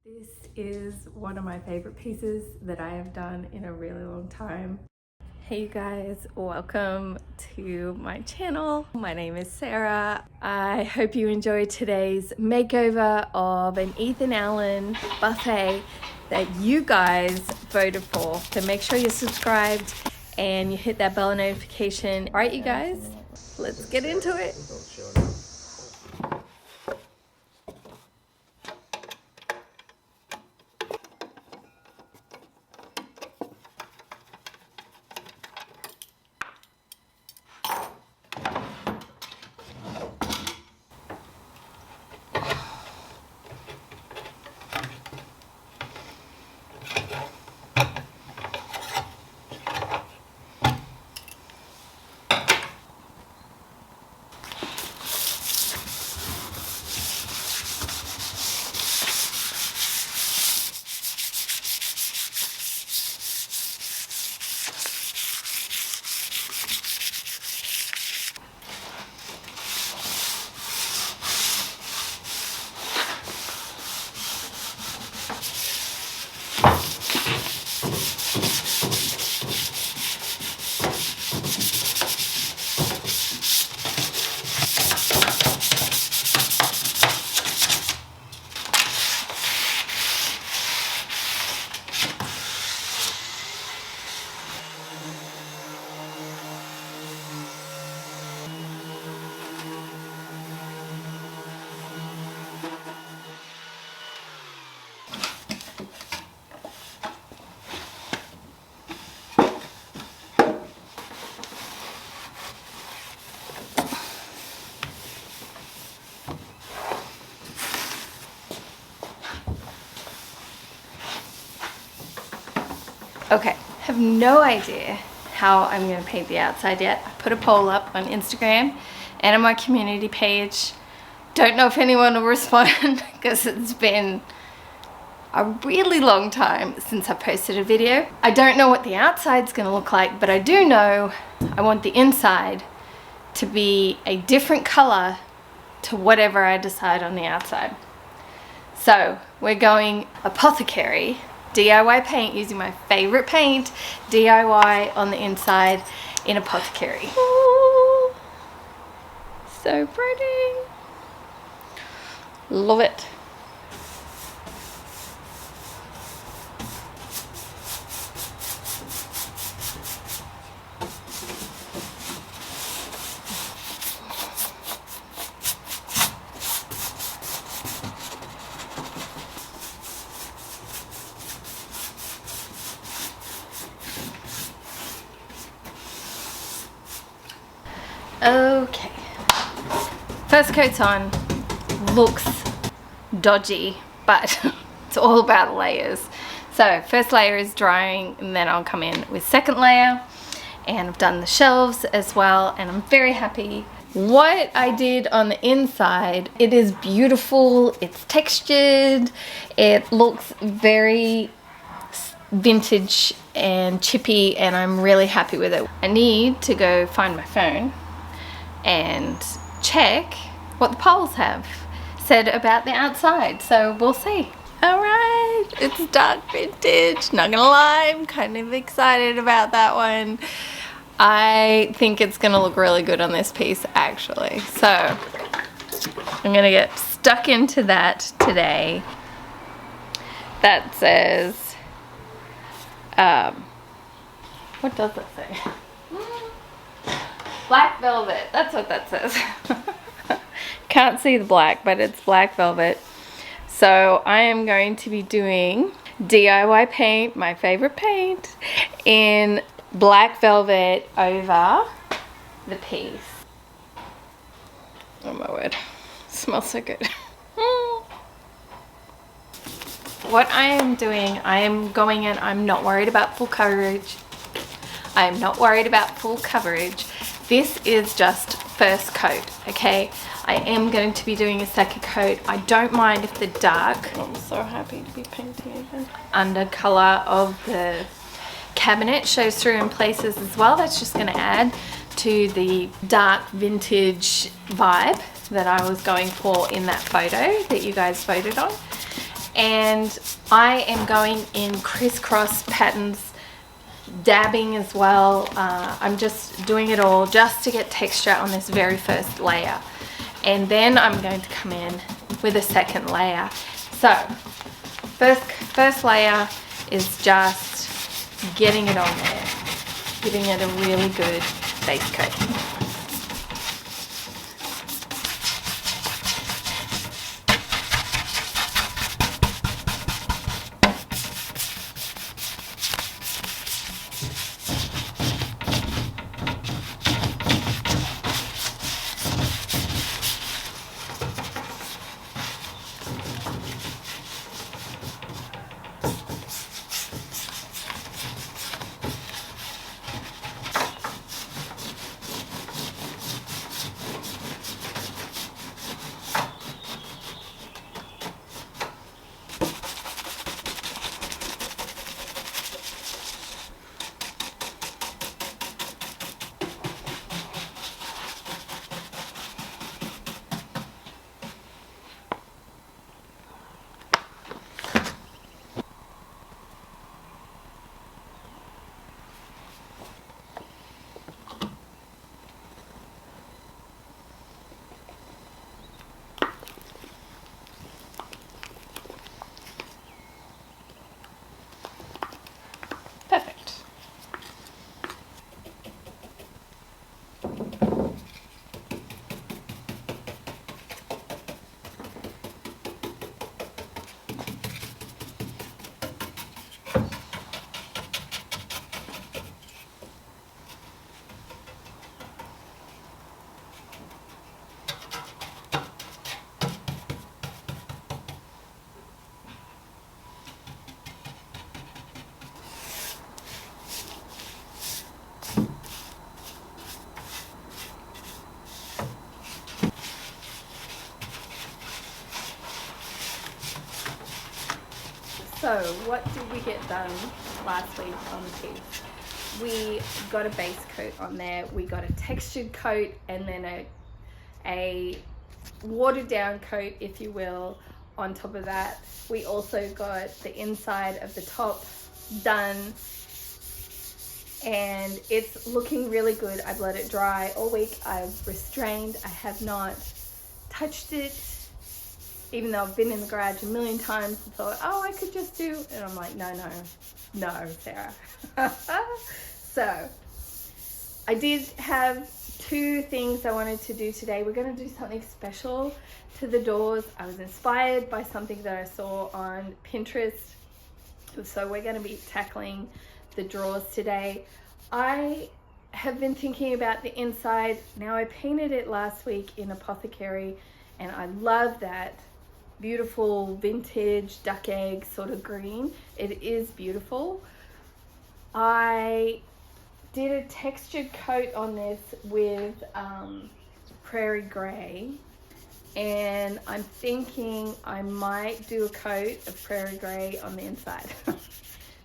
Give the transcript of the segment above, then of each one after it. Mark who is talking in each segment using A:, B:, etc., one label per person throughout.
A: This is one of my favorite pieces that I have done in a really long time. Hey you guys, welcome to my channel. My name is Sarah. I hope you enjoyed today's makeover of an Ethan Allen buffet that you guys voted for. So make sure you're subscribed and you hit that bell notification. All right, you guys, let's get into it. Okay, have no idea how I'm gonna paint the outside yet. I put a poll up on Instagram and on my community page. Don't know if anyone will respond because it's been a really long time since I posted a video. I don't know what the outside's gonna look like, but I do know I want the inside to be a different color to whatever I decide on the outside. So we're going Apothecary DIY paint using my favorite paint, DIY on the inside in Apothecary. Ooh, so pretty. Love it. Okay, first coat's on. Looks dodgy, but it's all about layers. So first layer is drying and then I'll come in with second layer, and I've done the shelves as well, and I'm very happy. What I did on the inside, it is beautiful, it's textured, it looks very vintage and chippy, and I'm really happy with it. I need to go find my phone and check what the polls have said about the outside, so we'll see. All right, it's dark vintage. Not gonna lie, I'm kind of excited about that one. I think it's gonna look really good on this piece actually, so I'm gonna get stuck into that today. That says what does it say? Black velvet, that's what that says. Can't see the black, but it's black velvet. So I am going to be doing DIY paint, my favorite paint, in black velvet over the piece. Oh my word, it smells so good. What I am doing, I am going in, I'm not worried about full coverage. I am not worried about full coverage. This is just first coat, okay? I am going to be doing a second coat. I don't mind if the dark, I'm so happy to be painting again, under color of the cabinet shows through in places as well. That's just going to add to the dark vintage vibe that I was going for in that photo that you guys voted on. And I am going in crisscross patterns, dabbing as well. I'm just doing it all just to get texture on this very first layer. And then I'm going to come in with a second layer. So first layer is just getting it on there, giving it a really good base coat. Perfect. So what did we get done last week on the piece? We got a base coat on there, we got a textured coat, and then a watered down coat, if you will, on top of that. We also got the inside of the top done, and it's looking really good. I've let it dry all week. I've restrained. I have not touched it, even though I've been in the garage a million times and thought, oh, I could just do, and I'm like, no, Sarah. So I did have two things I wanted to do today. We're going to do something special to the doors. I was inspired by something that I saw on Pinterest. So we're going to be tackling the drawers today. I have been thinking about the inside. Now, I painted it last week in Apothecary, and I love that beautiful vintage duck egg sort of green. It is beautiful. I did a textured coat on this with prairie grey, and I'm thinking I might do a coat of prairie grey on the inside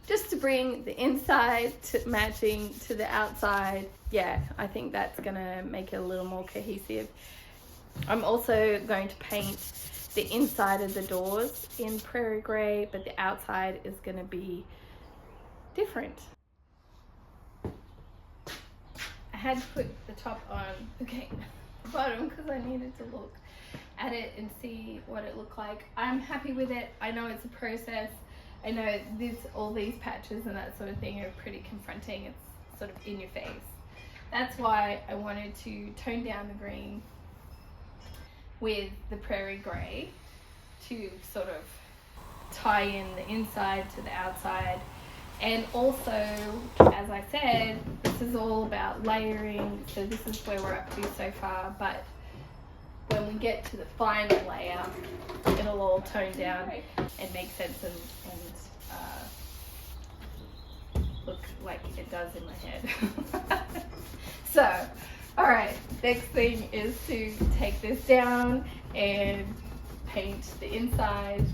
A: just to bring the inside to matching to the outside. Yeah, I think that's gonna make it a little more cohesive. I'm also going to paint the inside of the doors in prairie grey, but the outside is going to be different. I had to put the top on, okay, the bottom, because I needed to look at it and see what it looked like. I'm happy with it. I know it's a process. I know all these patches and that sort of thing are pretty confronting. It's sort of in your face. That's why I wanted to tone down the green with the prairie grey to sort of tie in the inside to the outside. And also, as I said, this is all about layering, so this is where we're up to so far, but when we get to the final layer, it'll all tone down and make sense and look like it does in my head. So, alright, next thing is to take this down and paint the inside.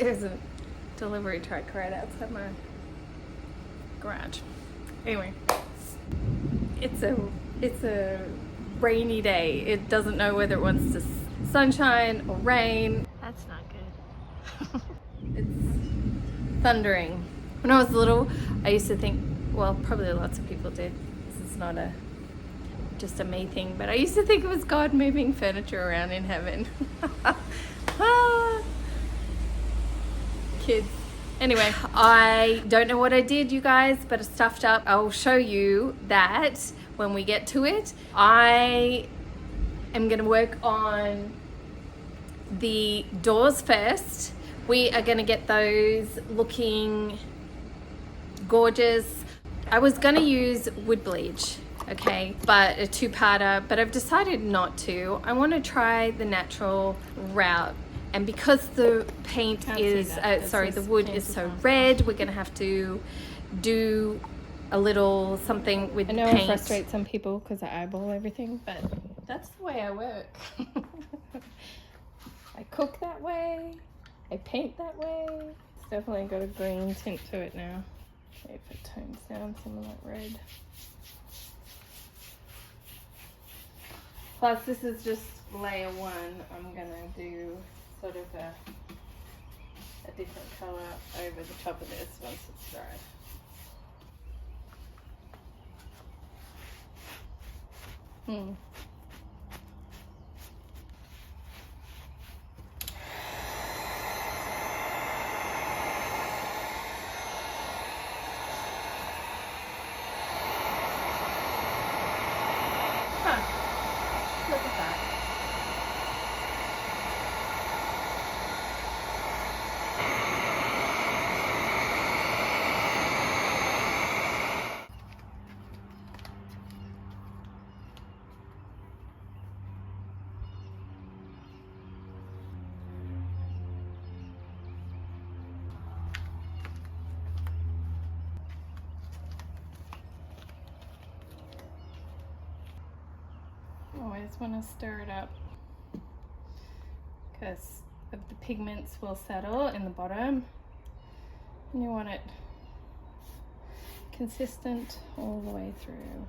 A: There's a delivery truck right outside my garage. Anyway, it's a rainy day. It doesn't know whether it wants to sunshine or rain. That's not good. It's thundering. When I was little, I used to think, well, probably lots of people did. This is not just a me thing, but I used to think it was God moving furniture around in heaven. Kids. Anyway, I don't know what I did, you guys, but I stuffed up. I'll show you that when we get to it. I am going to work on the doors first. We are going to get those looking gorgeous. I was going to use wood bleach, okay, but a two-parter, but I've decided not to. I want to try the natural route. And because the paint is, the wood is so red, we're going to have to do a little something with the paint. I know I frustrate some people because I eyeball everything, but that's the way I work. I cook that way. I paint that way. It's definitely got a green tint to it now. See if it tones down some of that red. Plus, this is just layer one. I'm going to do sort of a different color over the top of this once it's dry. Look at that. Always want to stir it up because the pigments will settle in the bottom, and you want it consistent all the way through.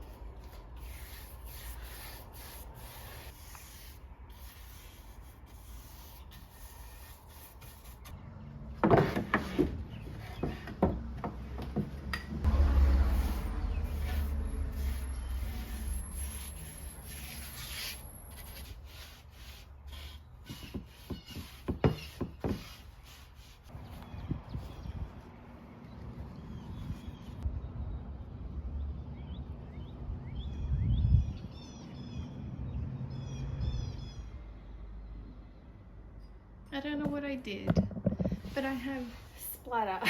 A: I don't know what I did, but I have splatter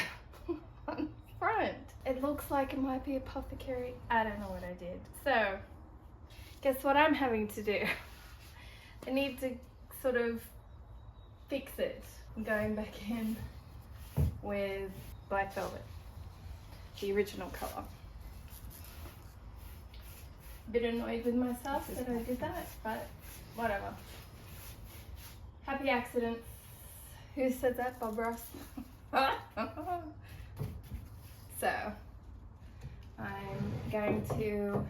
A: on front. It looks like it might be apothecary. I don't know what I did. So, guess what I'm having to do? I need to sort of fix it. I'm going back in with black velvet, the original color. Bit annoyed with myself that I did that, but whatever. Happy accident. Who said that? Bob Ross. So, I'm going to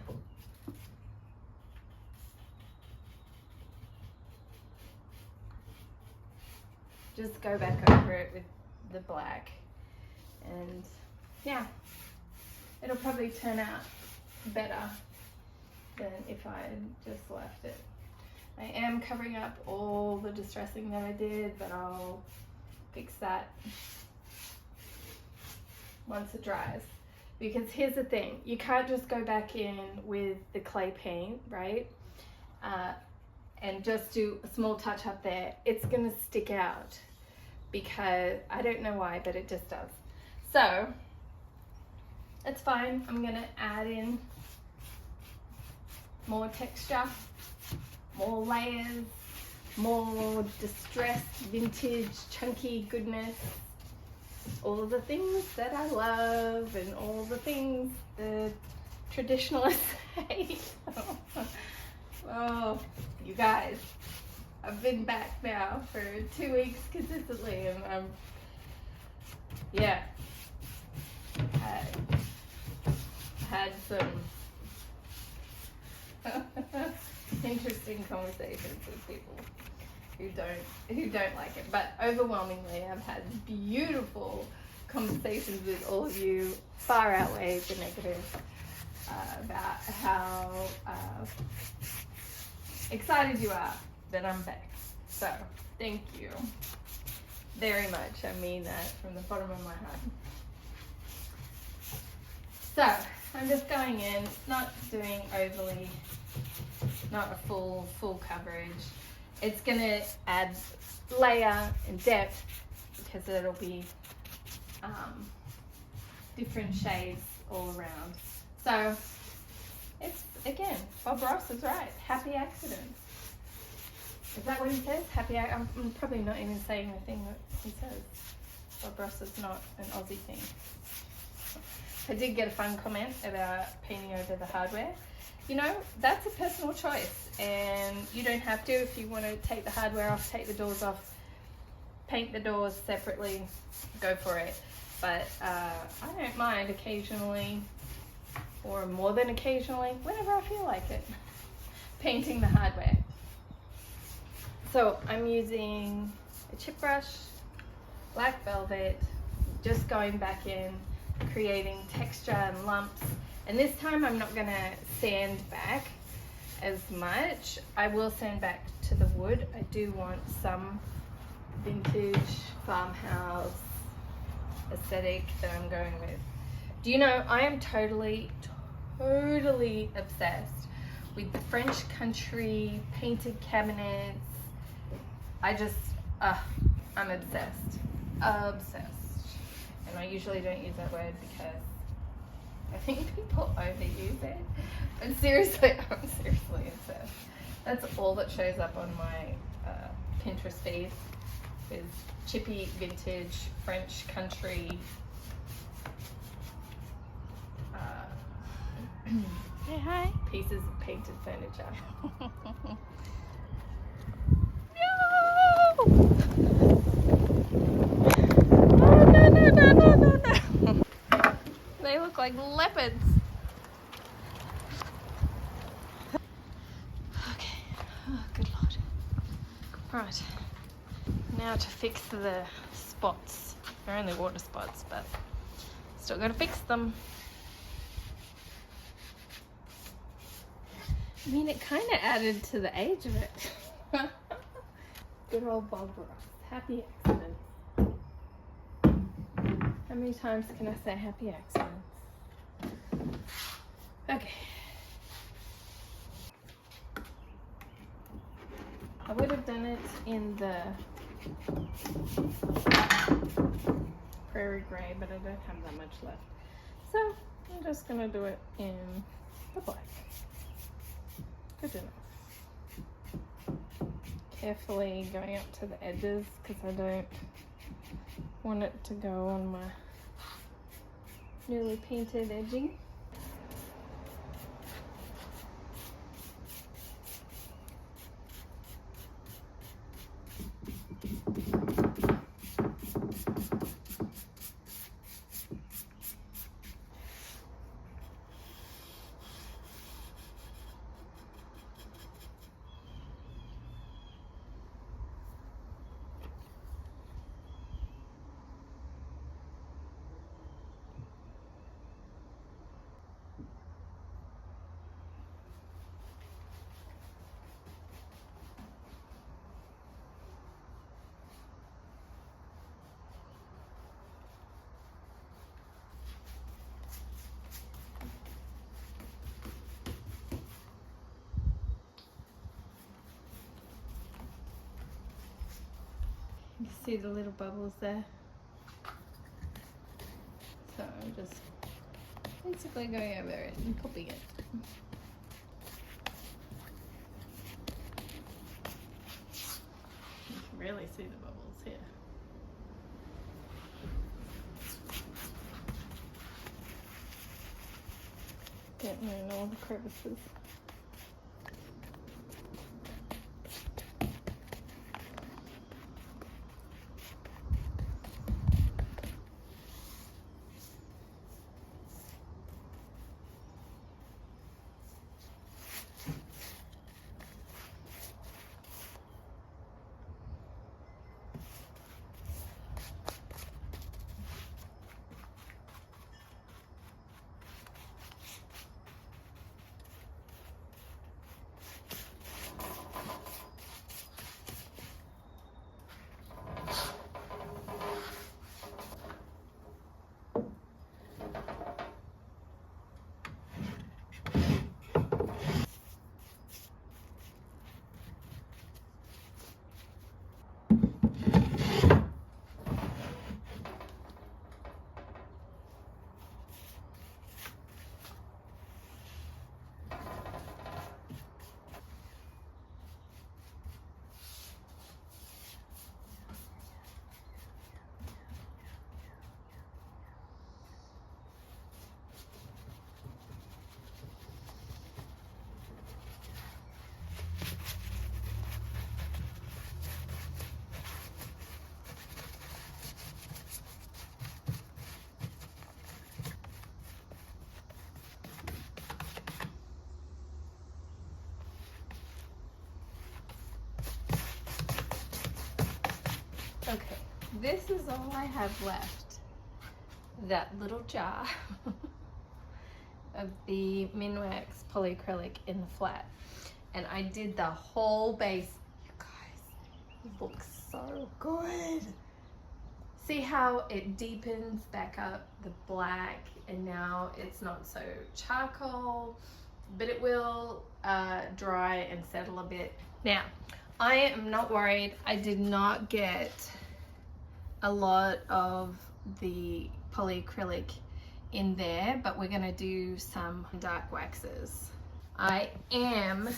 A: just go back over it with the black, and yeah, it'll probably turn out better than if I had just left it. I am covering up all the distressing that I did, but I'll fix that once it dries. Because here's the thing, you can't just go back in with the clay paint, right? And just do a small touch up there. It's gonna stick out because, I don't know why, but it just does. So, it's fine. I'm gonna add in more texture, more layers, more distressed, vintage, chunky goodness. All of the things that I love and all the things the traditionalists hate. Oh, you guys, I've been back now for 2 weeks consistently, and I'm yeah, had some interesting conversations with people who don't like it, but overwhelmingly I've had beautiful conversations with all of you, far outweigh the negative, about how excited you are that I'm back. So thank you very much. I mean that from the bottom of my heart. So I'm just going in, not doing overly, not a full coverage. It's gonna add layer and depth because it'll be different shades all around. So it's, again, Bob Ross is right. Happy accidents. Is that what he says? I'm probably not even saying the thing that he says. Bob Ross is not an Aussie thing. I did get a fun comment about painting over the hardware. You know, that's a personal choice, and you don't have to. If you want to take the hardware off, take the doors off, paint the doors separately, go for it. But I don't mind occasionally, or more than occasionally, whenever I feel like it, painting the hardware. So I'm using a chip brush, black velvet, just going back in, creating texture and lumps. And this time I'm not gonna sand back as much. I will sand back to the wood. I do want some vintage farmhouse aesthetic that I'm going with. Do you know, I am totally obsessed with the French country painted cabinets. I'm obsessed. And I usually don't use that word because I think people overuse it. But seriously, I'm seriously obsessed. That's all that shows up on my Pinterest feed is chippy, vintage, French country.
B: Hey, hi.
A: Pieces of painted furniture.
B: No. They look like leopards. Okay. Oh, good Lord. Right. Now to fix the spots. They're only water spots, but still gotta fix them.
A: I mean, it kind of added to the age of it. Good old Bob Ross. Happy accidents. How many times can I say happy accidents? Okay. I would have done it in the prairie grey, but I don't have that much left. So I'm just going to do it in the black. Good enough. Carefully going up to the edges because I don't want it to go on my newly painted edging. You see the little bubbles there? So I'm just basically going over it and popping it. You can really see the bubbles here. Getting in all the crevices. Okay, this is all I have left. That little jar of the Minwax polyacrylic in the flat. And I did the whole base. You guys, it looks so good. See how it deepens back up the black, and now it's not so charcoal, but it will dry and settle a bit. Now, I am not worried. I did not get a lot of the polyacrylic in there, but we're gonna do some dark waxes. I am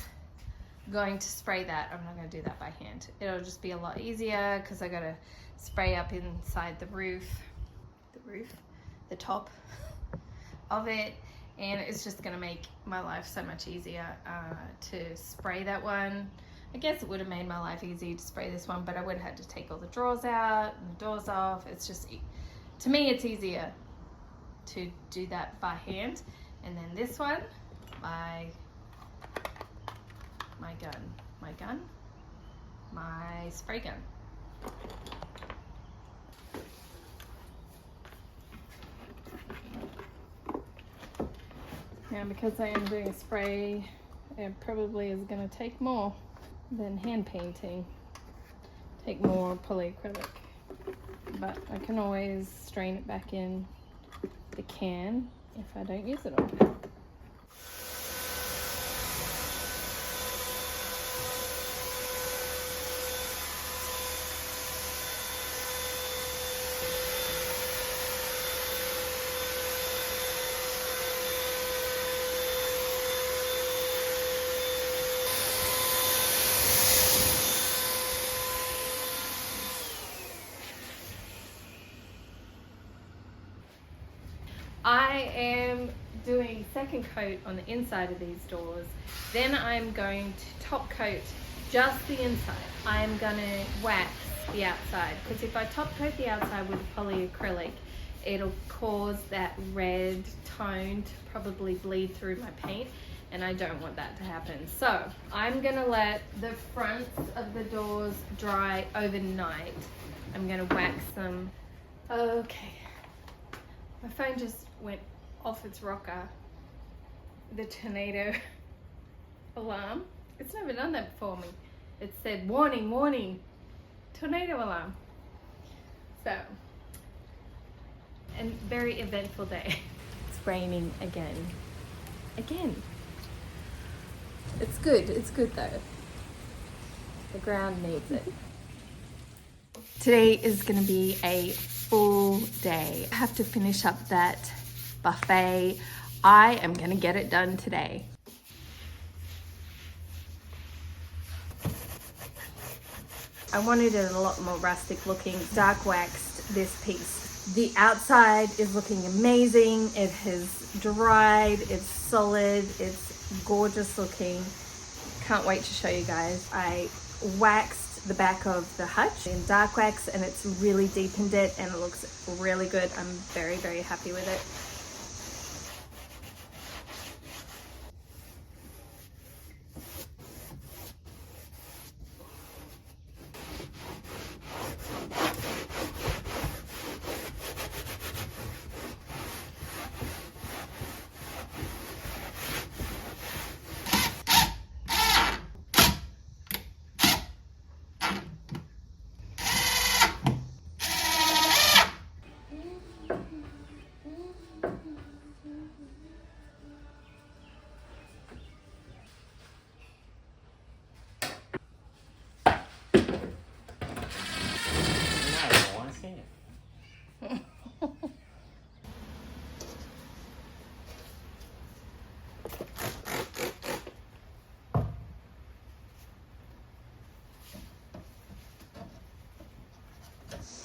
A: going to spray that. I'm not gonna do that by hand. It'll just be a lot easier because I gotta spray up inside the top of it, and it's just gonna make my life so much easier to spray that one. I guess it would have made my life easy to spray this one, but I would have had to take all the drawers out and the doors off. It's just, to me, it's easier to do that by hand. And then this one, my spray gun. Now, because I am doing spray, it probably is going to take more than hand painting, take more polyacrylic, but I can always strain it back in the can if I don't use it all. I am doing second coat on the inside of these doors. Then I'm going to top coat just the inside. I'm gonna wax the outside, because if I top coat the outside with polyacrylic, it'll cause that red tone to probably bleed through my paint, and I don't want that to happen. So I'm gonna let the fronts of the doors dry overnight. I'm gonna wax them. Okay. My phone just went off its rocker. The tornado alarm. It's never done that before me. It said, warning, warning, tornado alarm. So, and very eventful day. It's raining again. Again. It's good though. The ground needs it. Today is gonna be a full day. I have to finish up that buffet. I am gonna get it done today. I wanted it a lot more rustic looking. Dark waxed this piece. The outside is looking amazing. It has dried, it's solid, it's gorgeous looking. Can't wait to show you guys. I waxed the back of the hutch in dark wax, and it's really deepened it, and it looks really good. I'm very, very happy with it.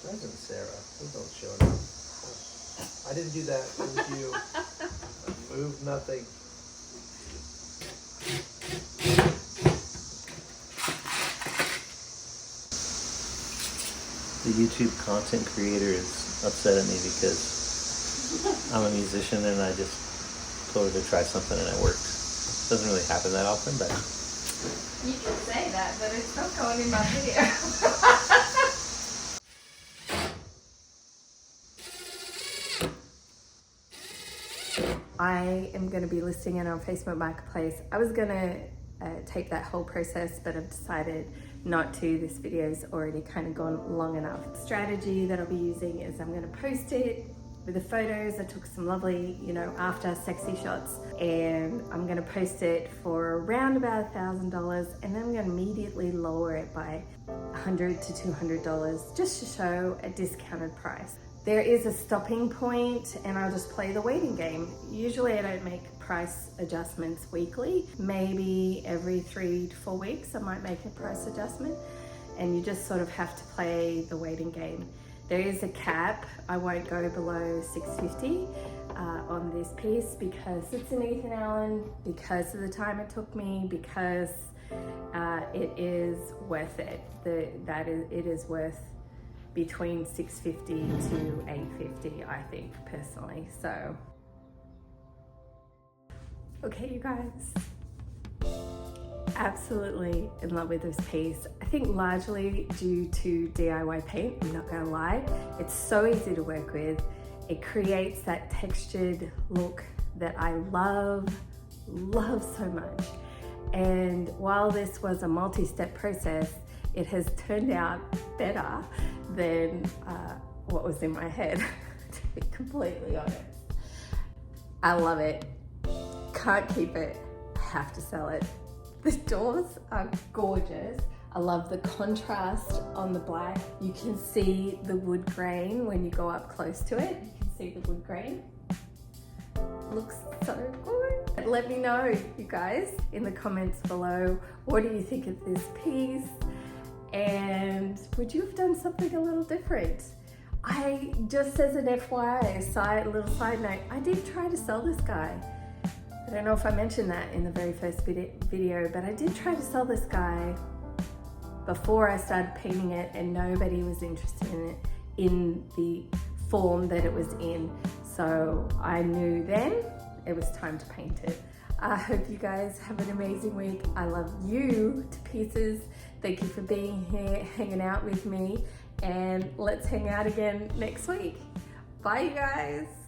C: Present, Sarah. Please don't show it up. I didn't do that. It was you. I moved nothing. The YouTube content creator is upset at me because I'm a musician and I just told her to try something and it worked. Doesn't really happen that often, but
A: you can say that, but it's not going in my video. I am going to be listing it on Facebook Marketplace. I was going to tape that whole process, but I've decided not to. This video's already kind of gone long enough. The strategy that I'll be using is I'm going to post it with the photos. I took some lovely, you know, after sexy shots, and I'm going to post it for around about $1,000, and then I'm going to immediately lower it by $100 to $200 just to show a discounted price. There is a stopping point, and I'll just play the waiting game. Usually I don't make price adjustments weekly. Maybe every 3 to 4 weeks I might make a price adjustment, and you just sort of have to play the waiting game. There is a cap. I won't go below $650 on this piece because it's an Ethan Allen, because of the time it took me, because it is worth it. It is worth between $650 to $850, I think, personally. So, okay, you guys, absolutely in love with this piece. I think largely due to DIY paint, I'm not gonna lie. It's so easy to work with. It creates that textured look that I love so much. And while this was a multi-step process, it has turned out better than what was in my head, to be completely honest. I love it. Can't keep it. I have to sell it. The doors are gorgeous. I love the contrast on the black. You can see the wood grain when you go up close to it. You can see the wood grain. Looks so good. Let me know, you guys, in the comments below, what do you think of this piece? And would you have done something a little different? I, just as an FYI, little side note, I did try to sell this guy. I don't know if I mentioned that in the very first video, but I did try to sell this guy before I started painting it, and nobody was interested in it in the form that it was in. So I knew then it was time to paint it. I hope you guys have an amazing week. I love you to pieces. Thank you for being here, hanging out with me, and let's hang out again next week. Bye, you guys.